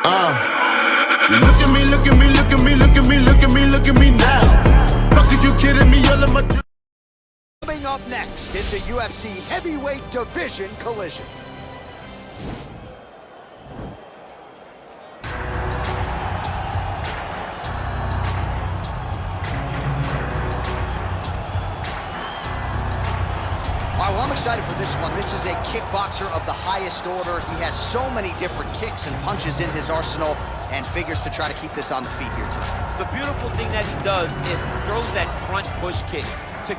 Look at me, look at me, look at me, look at me, look at me, look at me now. Fuck, are you kidding me? All of my Coming up next is the UFC heavyweight division collision. Well, I'm excited for this one. This is a kickboxer of the highest order. He has so many different kicks and punches in his arsenal and figures to try to keep this on the feet here tonight. The beautiful thing that he does is he throws that front push kick to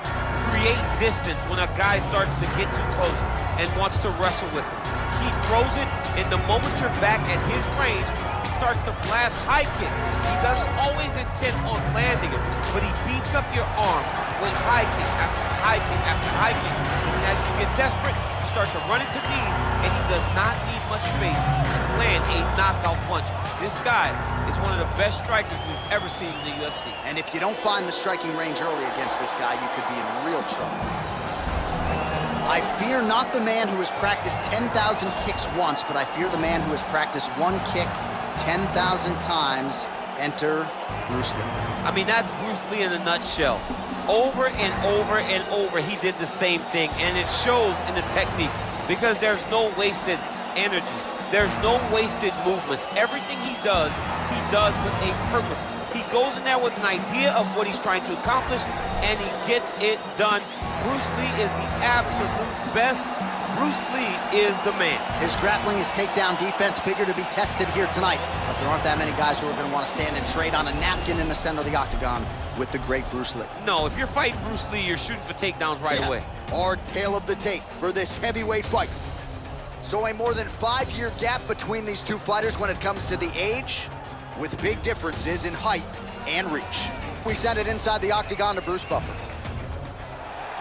create distance when a guy starts to get too close and wants to wrestle with him. He throws it, and the moment you're back at his range, he starts to blast high kick. He doesn't always intend on landing it, but he beats up your arm with high kick after high kick after high kick. And as you get desperate, you start to run into knees, and he does not need much space to land a knockout punch. This guy is one of the best strikers we've ever seen in the UFC. And if you don't find the striking range early against this guy, you could be in real trouble. I fear not the man who has practiced 10,000 kicks once, but I fear the man who has practiced one kick 10,000 times. Enter Bruce Lee. I mean, that's Bruce Lee in a nutshell. Over and over and over, he did the same thing, and it shows in the technique because there's no wasted energy. There's no wasted movements. Everything he does with a purpose. He goes in there with an idea of what he's trying to accomplish, and he gets it done. Bruce Lee is the absolute best. Bruce Lee is the man. His grappling, his takedown defense figure to be tested here tonight, but there aren't that many guys who are going to want to stand and trade on a napkin in the center of the octagon with the great Bruce Lee. No, if you're fighting Bruce Lee, you're shooting for takedowns right away. Our tale of the tape for this heavyweight fight. So a more than 5-year gap between these two fighters when it comes to the age, with big differences in height and reach. We send it inside the octagon to Bruce Buffer.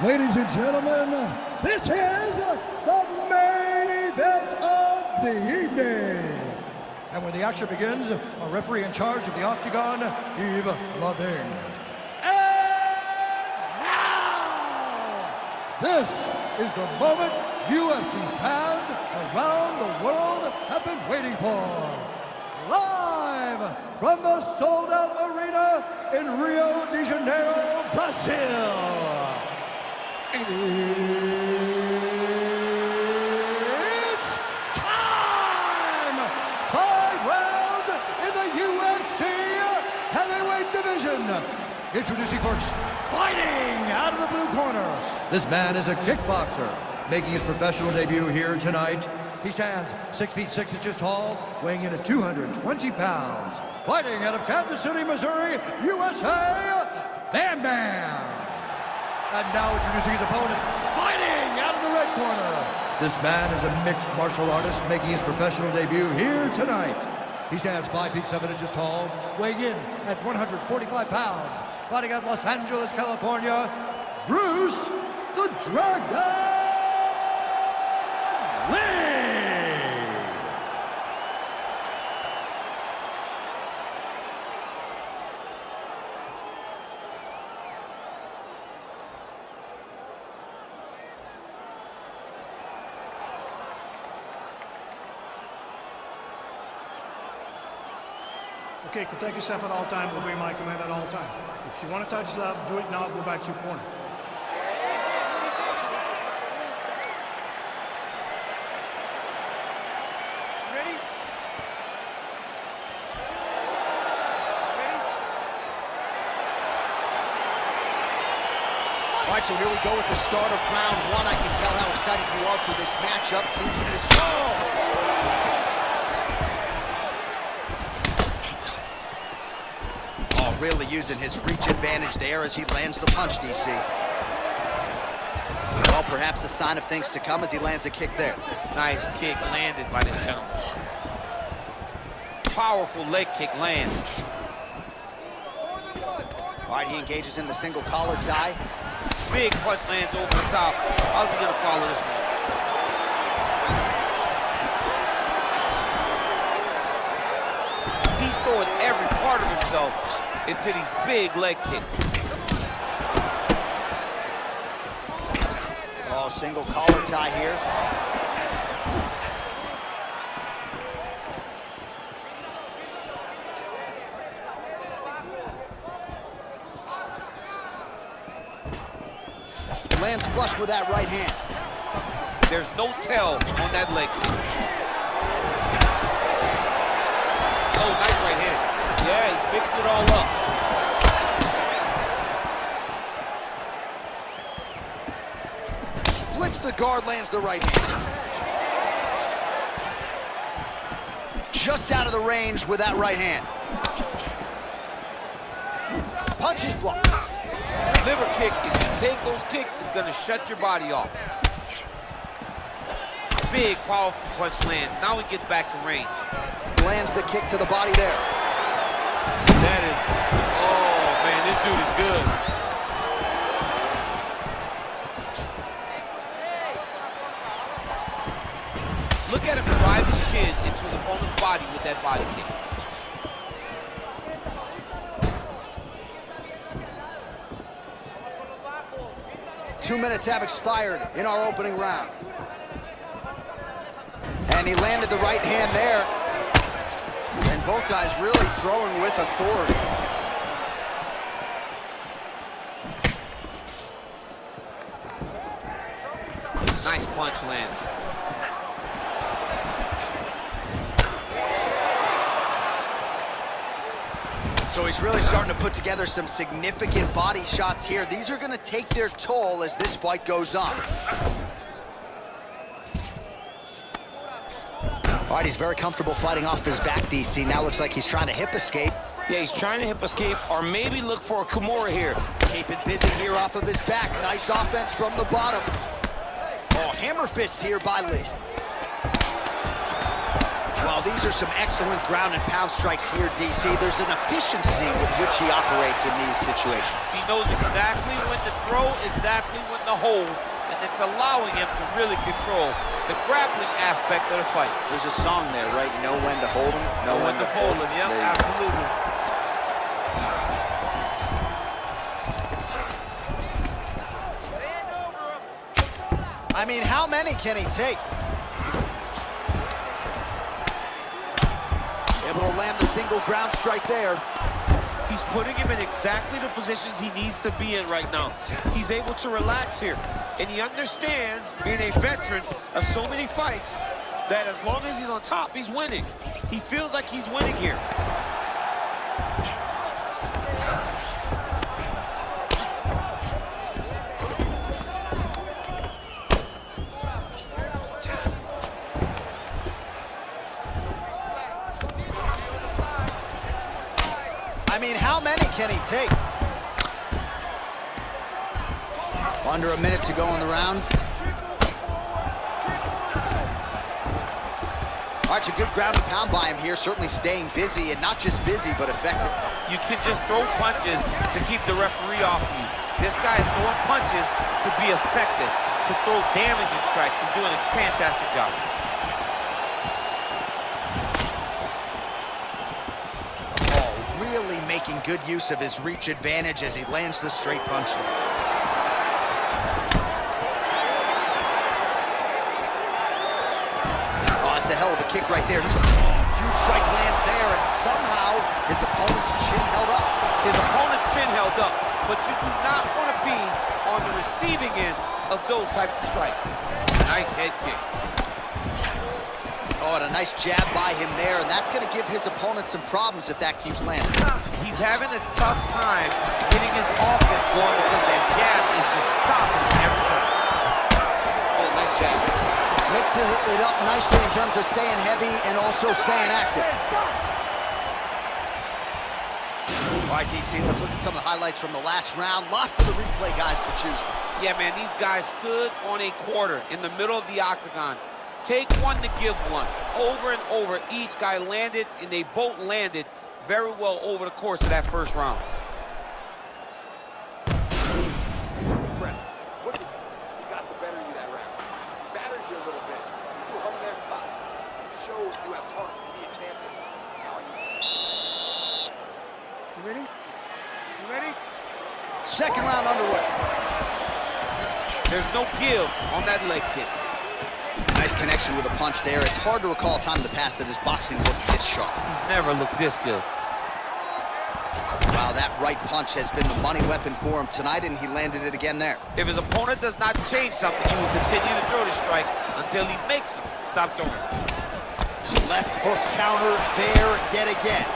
Ladies and gentlemen, this is the main event of the evening. And when the action begins, a referee in charge of the octagon, Yves Lavigne. And now, this is the moment UFC fans around the world have been waiting for. Live from the sold-out arena in Rio de Janeiro, Brazil. It's time! 5 rounds in the UFC heavyweight division. Introducing first, fighting out of the blue corner. This man is a kickboxer, making his professional debut here tonight. He stands 6 feet 6 inches tall, weighing in at 220 pounds. Fighting out of Kansas City, Missouri, USA, Bam Bam. And now introducing his opponent, fighting out of the red corner. This man is a mixed martial artist, making his professional debut here tonight. He stands 5 feet 7 inches tall, weighing in at 145 pounds. Fighting out of Los Angeles, California, Bruce the Dragon Lee. Okay, protect yourself at all time, obey my command at all time. If you want to touch left, do it now, go back to your corner. Ready? All right, so here we go with the start of round 1. I can tell how excited you are for this matchup. Seems to be a strong. Really using his reach advantage there as he lands the punch, DC. Well, perhaps a sign of things to come as he lands a kick there. Nice kick landed by this gentleman. Powerful leg kick lands. All right, he engages in the single collar tie. Big punch lands over the top. How's he gonna follow this one? He's throwing every part of himself into these big leg kicks. Oh, single collar tie here. Lands flush with that right hand. There's no tell on that leg kick. Oh, nice right hand. Yeah, he's mixing it all up. Splits the guard, lands the right hand. Just out of the range with that right hand. Punch is blocked. Liver kick, if you take those kicks, it's gonna shut your body off. Big, powerful punch lands. Now he gets back to range. Lands the kick to the body there. That is, oh man, this dude is good. Look at him drive his shin into his opponent's body with that body kick. 2 minutes have expired in our opening round. And he landed the right hand there. And both guys really throwing with authority. Nice punch lands. So he's really starting to put together some significant body shots here. These are going to take their toll as this fight goes on. All right, he's very comfortable fighting off his back, DC. Now looks like he's trying to hip escape. Yeah, he's trying to hip escape or maybe look for a Kimura here. Keeping busy here off of his back. Nice offense from the bottom. Oh, hammer fist here by Lee. Well, these are some excellent ground and pound strikes here, DC. There's an efficiency with which he operates in these situations. He knows exactly when to throw, exactly when to hold, and it's allowing him to really control the grappling aspect of the fight. There's a song there, right? Know when to hold him, know when to fold him. Yep, absolutely. I mean, how many can he take? Able to land the single ground strike there. He's putting him in exactly the positions he needs to be in right now. He's able to relax here. And he understands, being a veteran of so many fights, that as long as he's on top, he's winning. He feels like he's winning here. I mean, how many can he take? Under a minute to go in the round. All right, it's a good ground and pound by him here, certainly staying busy, and not just busy, but effective. You can just throw punches to keep the referee off you. This guy is throwing punches to be effective, to throw damaging strikes. He's doing a fantastic job. Really making good use of his reach advantage as he lands the straight punch there. Oh, it's a hell of a kick right there. Huge strike lands there, and somehow his opponent's chin held up. His opponent's chin held up, but you do not want to be on the receiving end of those types of strikes. Nice head kick. Oh, and a nice jab by him there, and that's going to give his opponent some problems if that keeps landing. He's having a tough time getting his offense going because that jab is just stopping him every time. Oh, nice jab. Mixes it up nicely in terms of staying heavy and also staying active. All right, DC, let's look at some of the highlights from the last round. Lot for the replay guys to choose from. Yeah, man, these guys stood on a quarter in the middle of the octagon. Take one to give one. Over and over, each guy landed, and they both landed very well over the course of that first round. Brett, look at you. You got the better of you that round. He battered you a little bit. You hung there tough. You showed you have heart to be a champion. Now You ready? You ready? Second round underway. There's no give on that leg kick. Nice connection with a punch there. It's hard to recall a time in the past that his boxing looked this sharp. He's never looked this good. Wow, that right punch has been the money weapon for him tonight, and he landed it again there. If his opponent does not change something, he will continue to throw the strike until he makes him stop throwing. Left hook counter there yet again.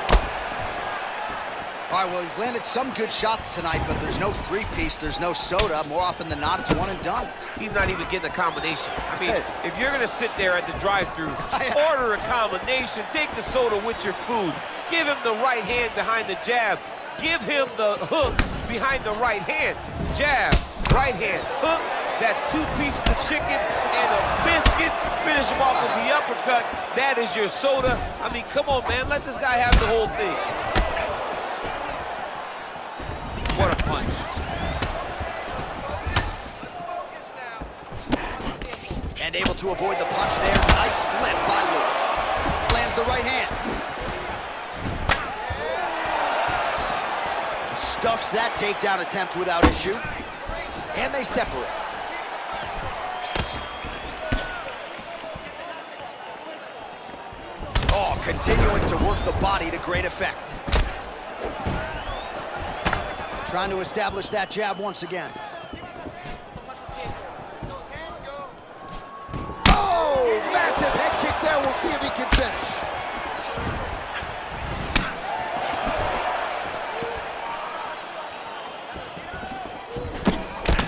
All right, well, he's landed some good shots tonight, but there's no three-piece, there's no soda. More often than not, it's one and done. He's not even getting a combination. I mean, if you're gonna sit there at the drive-thru, order a combination, take the soda with your food, give him the right hand behind the jab, give him the hook behind the right hand. Jab, right hand, hook. That's 2 pieces of chicken and a biscuit. Finish him off with the uppercut. That is your soda. I mean, come on, man. Let this guy have the whole thing. What a punch. And able to avoid the punch there. Nice slip by Lee. Lands the right hand. Stuffs that takedown attempt without issue. And they separate. Oh, continuing to work the body to great effect. Trying to establish that jab once again. Oh, massive head kick there. We'll see if he can finish.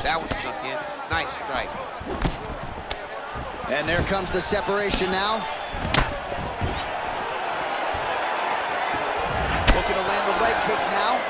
That one stuck in. Nice strike. And there comes the separation now. Looking to land the leg kick now.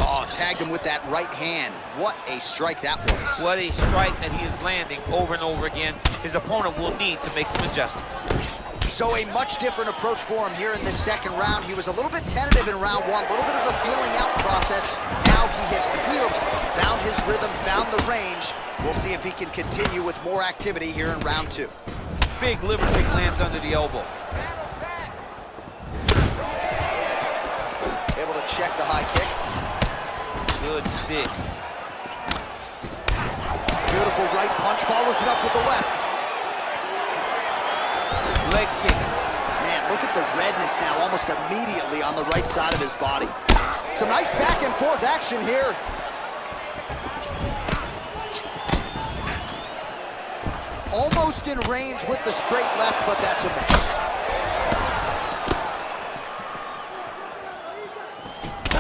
Oh, tagged him with that right hand. What a strike that was. What a strike that he is landing over and over again. His opponent will need to make some adjustments. So a much different approach for him here in this second round. He was a little bit tentative in round one, a little bit of a feeling out process. Now he has clearly found his rhythm, found the range. We'll see if he can continue with more activity here in round two. Big liver kick lands under the elbow. Able to check the high kick. Good stick. Beautiful right punch, follows it up with the left. Leg kick. Man, look at the redness now almost immediately on the right side of his body. Some nice back and forth action here. Almost in range with the straight left, but that's a miss.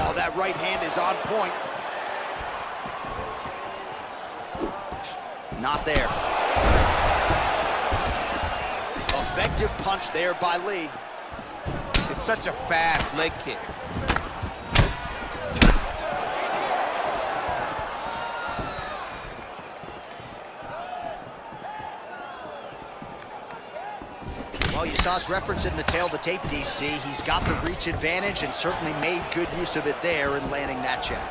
Oh, that right hand is on point. Not there. Effective punch there by Lee. It's such a fast leg kick. Well, you saw us referencing the tail of the tape, DC. He's got the reach advantage and certainly made good use of it there in landing that jab.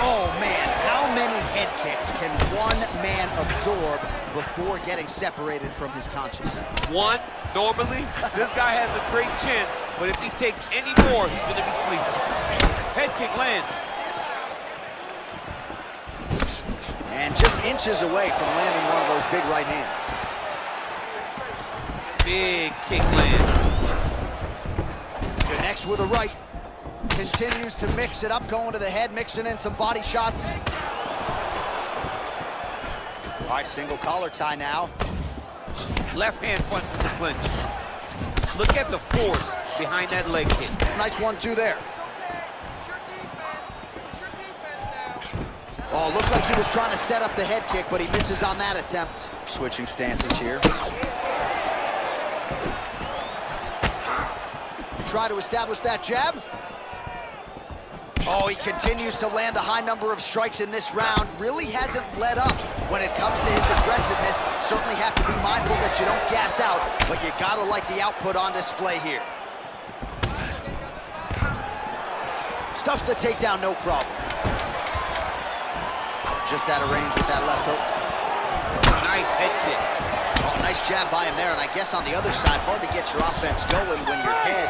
Oh, man, how many head kicks can one man absorb before getting separated from his conscience? One, normally, this guy has a great chin, but if he takes any more, he's going to be sleeping. Head kick lands. And just inches away from landing one of those big right hands. Big kick lands. Connects with a right. Continues to mix it up, going to the head, mixing in some body shots. All right, single collar tie now. Left hand punch in the clinch. Look at the force behind that leg kick. Nice 1-2 there. Oh, looked like he was trying to set up the head kick, but he misses on that attempt. Switching stances here. Try to establish that jab. Oh, he continues to land a high number of strikes in this round. Really hasn't let up when it comes to his aggressiveness. Certainly have to be mindful that you don't gas out, but you gotta like the output on display here. Stuffs the takedown, no problem. Just out of range with that left hook. Nice head kick. Oh, nice jab by him there, and I guess on the other side, hard to get your offense going when your head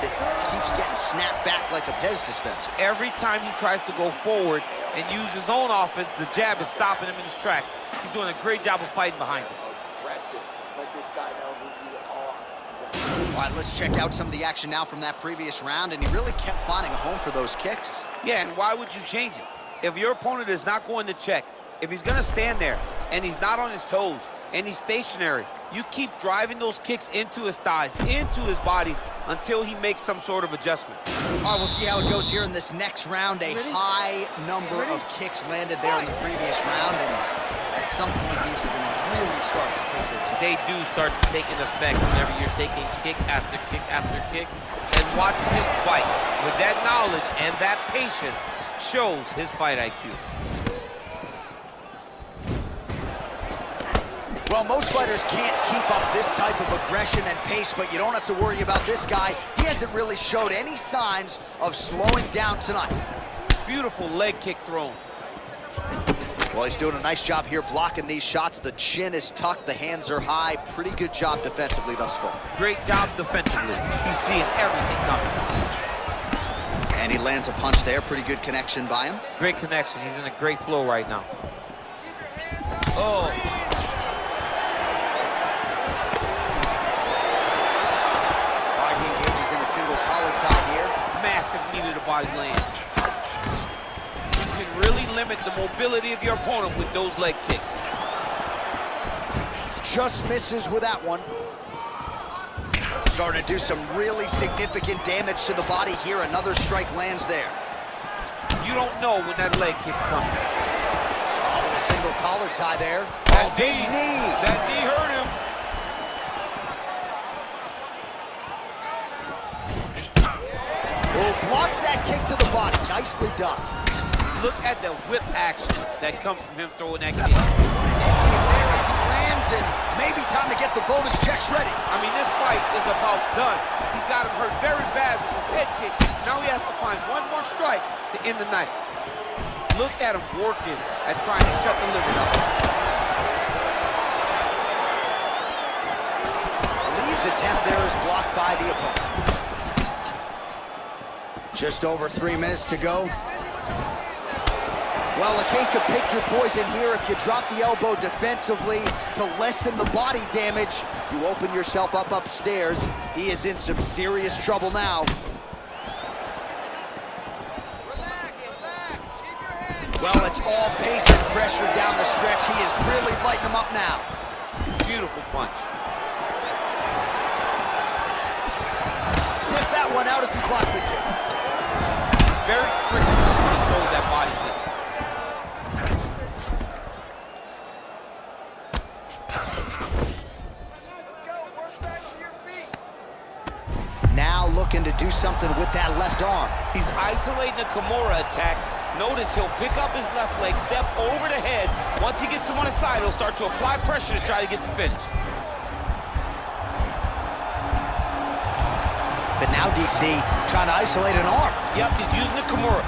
keeps getting snapped back like a Pez dispenser. Every time he tries to go forward and use his own offense, the jab is stopping him in his tracks. He's doing a great job of fighting behind it. Aggressive, let this guy know who you are. All right, let's check out some of the action now from that previous round, and he really kept finding a home for those kicks. Yeah, and why would you change it? If your opponent is not going to check, if he's going to stand there and he's not on his toes and he's stationary, you keep driving those kicks into his thighs, into his body, until he makes some sort of adjustment. All right, we'll see how it goes here in this next round. A high number of kicks landed there in the previous round, and at some point, these are going to really start to take their toll. They do start to take an effect whenever you're taking kick after kick after kick. And watching him fight with that knowledge and that patience shows his fight IQ. Well, most fighters can't keep up this type of aggression and pace, but you don't have to worry about this guy. He hasn't really showed any signs of slowing down tonight. Beautiful leg kick thrown. Well, he's doing a nice job here blocking these shots. The chin is tucked, the hands are high. Pretty good job defensively thus far. Great job defensively. He's seeing everything coming. And he lands a punch there. Pretty good connection by him. Great connection. He's in a great flow right now. Oh. All right, he engages in a single collar tie here. Massive knee to the body land. You can really limit the mobility of your opponent with those leg kicks. Just misses with that one. Starting to do some really significant damage to the body here. Another strike lands there. You don't know when that leg kick's coming. Oh, with a single collar tie there. That Oh, big knee. That knee hurt him. Oh, blocks that kick to the body. Nicely done. Look at the whip action that comes from him throwing that kick. As he lands, and maybe time to get the bonus checks ready. I mean, this fight is about done. He's got him hurt very bad with his head kick. Now he has to find one more strike to end the night. Look at him working at trying to shut the liver down. Lee's attempt there is blocked by the opponent. Just over 3 minutes to go. Well, a case of pick your poison here. If you drop the elbow defensively to lessen the body damage, you open yourself up upstairs. He is in some serious trouble now. Well, it's all pace and pressure down the stretch. He is really lighting him up now. Beautiful punch. Sniff that one out as he blocks the kick. Very tricky when he throws that body kick. Now looking to do something with that left arm. He's isolating the Kimura attack. Notice he'll pick up his left leg, step over the head. Once he gets him on the side, he'll start to apply pressure to try to get the finish. But now DC trying to isolate an arm. Yep, he's using the Kimura.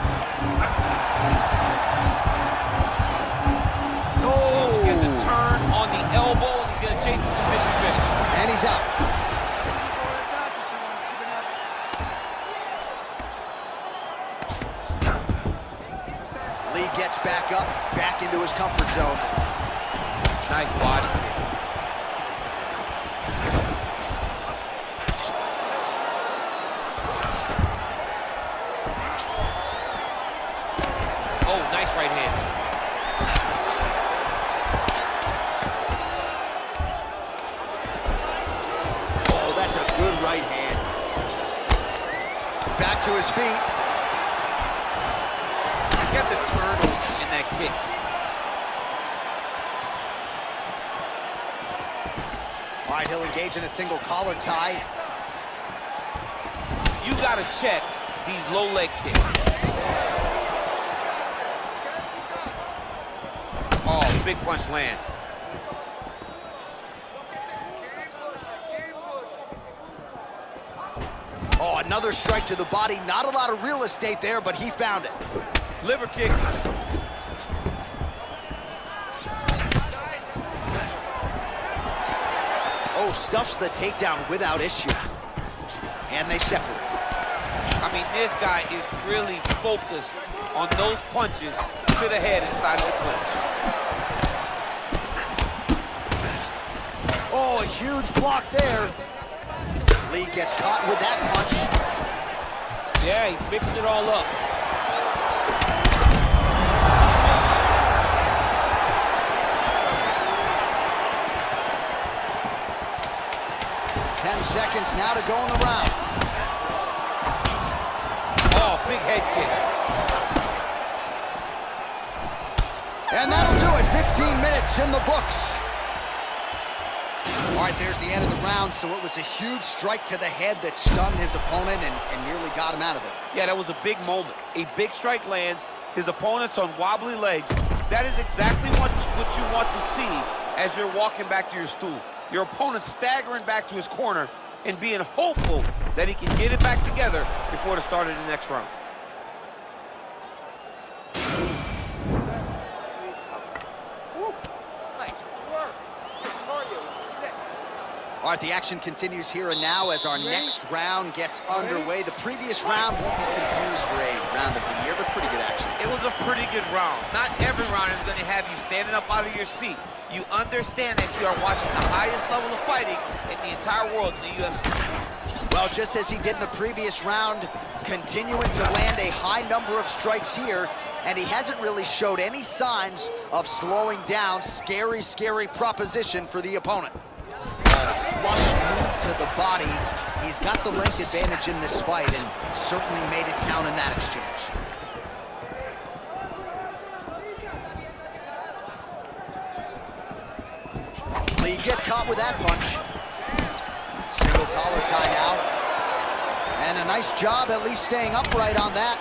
Oh! Get the turn on the elbow, and he's gonna chase the submission finish. And he's out. Lee gets back up, back into his comfort zone. Nice body. Oh, nice right hand. Oh, that's a good right hand. Back to his feet. Get the turn in that kick. All right, he'll engage in a single collar tie. You gotta check these low leg kicks. Oh, big punch lands. Oh, another strike to the body. Not a lot of real estate there, but he found it. Liver kick. Oh, stuffs the takedown without issue. And they separate. I mean, this guy is really focused on those punches to the head inside of the clinch. Oh, huge block there. Lee gets caught with that punch. Yeah, he's mixing it all up. Seconds now to go in the round. Oh, big head kick. And that'll do it. 15 minutes in the books. All right, there's the end of the round. So it was a huge strike to the head that stunned his opponent and nearly got him out of it. Yeah, that was a big moment. A big strike lands. His opponent's on wobbly legs. That is exactly what you want to see as you're walking back to your stool. Your opponent staggering back to his corner and being hopeful that he can get it back together before the start of the next round. Nice work. Your cardio is sick. All right, the action continues here and now as our next round gets underway. The previous round won't be confused for a round of the year, but pretty good action. It was a pretty good round. Not every round is going to have you standing up out of your seat. You understand that you are watching the highest level of fighting in the entire world in the UFC. Well, just as he did in the previous round, continuing to land a high number of strikes here, and he hasn't really showed any signs of slowing down. Scary, scary proposition for the opponent. Flush knee to the body. He's got the length advantage in this fight and certainly made it count in that exchange. Lee gets caught with that punch. Single collar tie now. And a nice job at least staying upright on that.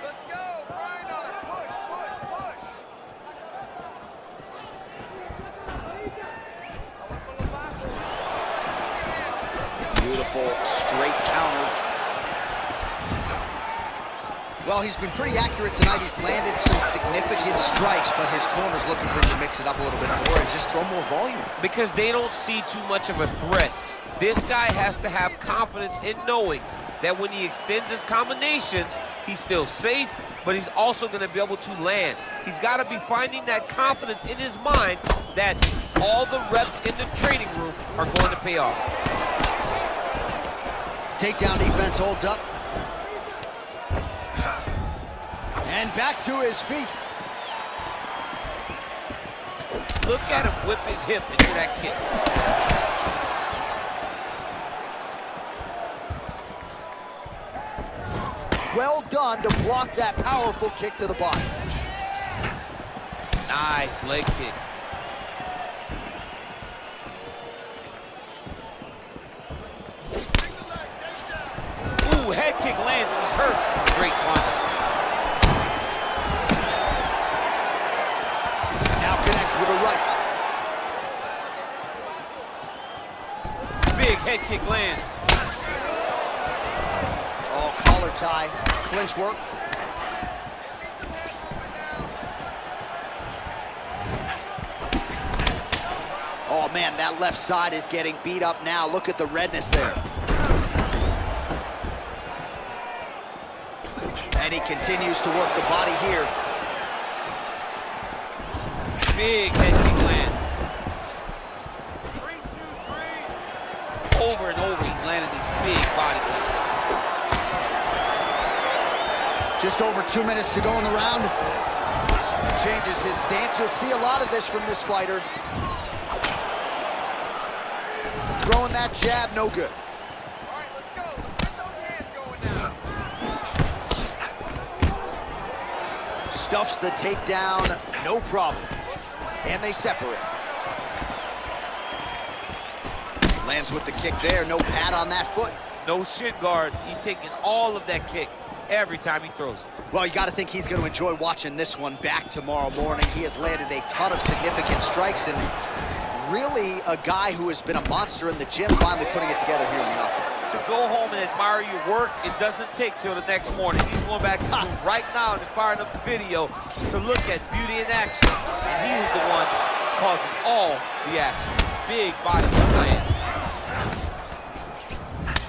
Let's go. Grind on it. Push, push, push. Beautiful straight counter. Well, he's been pretty accurate tonight. He's landed some significant strikes, but his corner's looking for him to mix it up a little bit more and just throw more volume. Because they don't see too much of a threat. This guy has to have confidence in knowing that when he extends his combinations, he's still safe, but he's also going to be able to land. He's got to be finding that confidence in his mind that all the reps in the training room are going to pay off. Takedown defense holds up. And back to his feet. Look at him whip his hip into that kick. Well done to block that powerful kick to the body. Nice leg kick. Ooh, head kick lands and he's hurt. Great punch. Now connects with a right. Big head kick lands. Oh, collar tie, clinch work. Oh man, that left side is getting beat up now. Look at the redness there. And he continues to work the body here. Big head kick lands. 3, 2, 3. Over and over, he's landing these big body kicks. Just over 2 minutes to go in the round. Changes his stance. You'll see a lot of this from this fighter. Throwing that jab, no good. All right, let's go. Let's get those hands going now. Stuffs the takedown, no problem. And they separate. Lands with the kick there, no pad on that foot. No shin guard. He's taking all of that kick every time he throws it. Well, you got to think he's going to enjoy watching this one back tomorrow morning. He has landed a ton of significant strikes and really a guy who has been a monster in the gym, finally putting it together here in the octagon. To go home and admire your work, it doesn't take till the next morning. He's going back to the room right now and firing up the video to look at beauty in action. And he was the one causing all the action. Big body lands.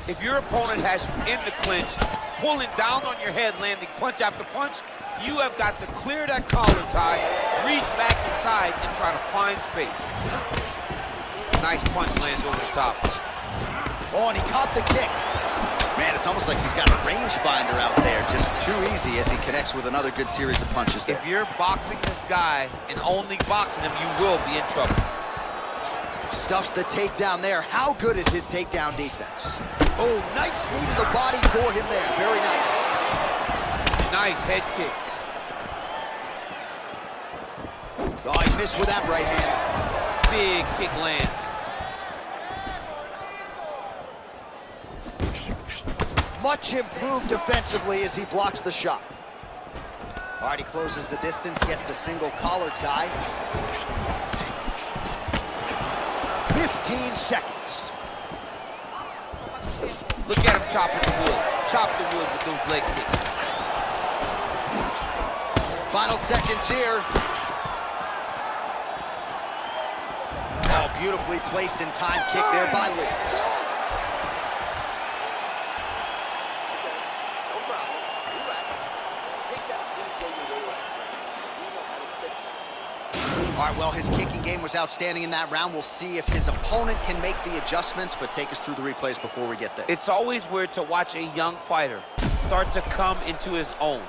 If your opponent has you in the clinch, pulling down on your head, landing punch after punch, You have got to clear that collar tie, reach back inside, and try to find space. Nice punch lands over the top. Oh, and he caught the kick. Man, it's almost like he's got a rangefinder out there. Just too easy as he connects with another good series of punches there. If you're boxing this guy and only boxing him, you will be in trouble. Stuffs the takedown there. How good is his takedown defense? Oh, nice knee to the body for him there. Very nice. Nice head kick. Oh, he missed with that right hand. Big kick lands. Much improved defensively as he blocks the shot. All right, he closes the distance, gets the single collar tie. 15 seconds. Look at him chopping the wood. Chop the wood with those leg kicks. Final seconds here. Oh, beautifully placed in time kick there by Lee. All right, well, his kicking game was outstanding in that round. We'll see if his opponent can make the adjustments, but take us through the replays before we get there. It's always weird to watch a young fighter start to come into his own.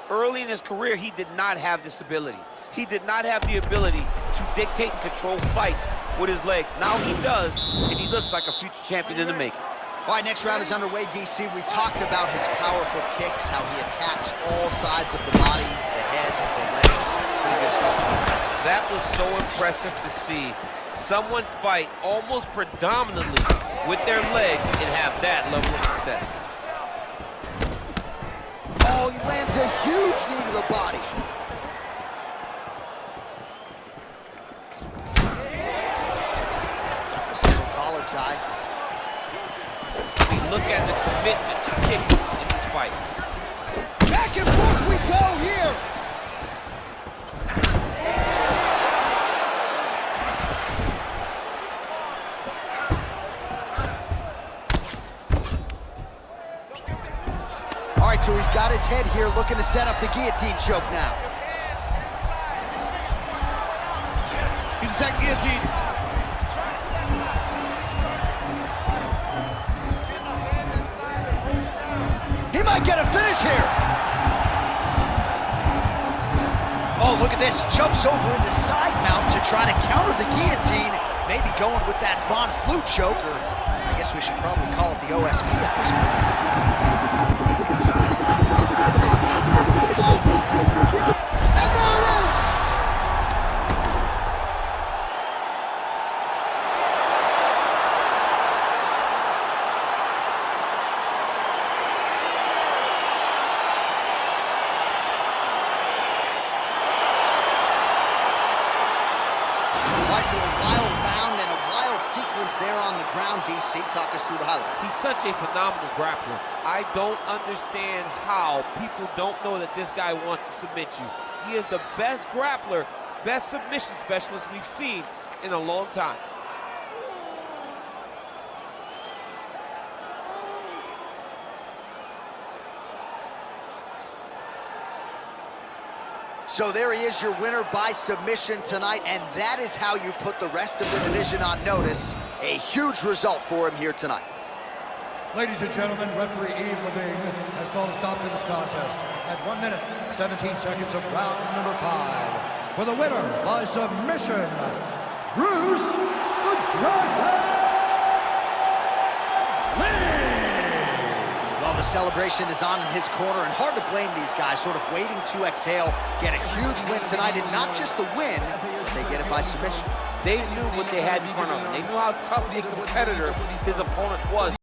Early in his career, he did not have this ability. He did not have the ability to dictate and control fights with his legs. Now he does, and he looks like a future champion in the making. All right, next round is underway, DC. We talked about his powerful kicks, how he attacks all sides of the body, the head, the legs. Pretty good stuff. That was so impressive to see someone fight almost predominantly with their legs and have that level of success. Oh, he lands a huge knee to the body. A single collar tie. I mean, look at the commitment to kicking in this fight. Back and forth we go here. All right, so he's got his head here, looking to set up the guillotine choke now. He's attacking guillotine. He might get a finish here. Oh, look at this. Jumps over into side mount to try to counter the guillotine. Maybe going with that Von Flue choke, or I guess we should probably call it the OSP at this point. And there it is! All right, so a wild round and a wild sequence there on the ground. DC, talk us through the highlight. He's such a phenomenal grappler. I don't understand how people don't know that this guy wants to submit you. He is the best grappler, best submission specialist we've seen in a long time. So there he is, your winner by submission tonight, and that is how you put the rest of the division on notice. A huge result for him here tonight. Ladies and gentlemen, referee Yves Levine has called a stop to this contest at 1 minute, 17 seconds of round number 5. With a winner by submission, Bruce the Dragon Lee! Well, the celebration is on in his corner, and hard to blame these guys, sort of waiting to exhale, get a huge win tonight, and not just the win, they get it by submission. They knew what they had in front of them. They knew how tough a competitor his opponent was.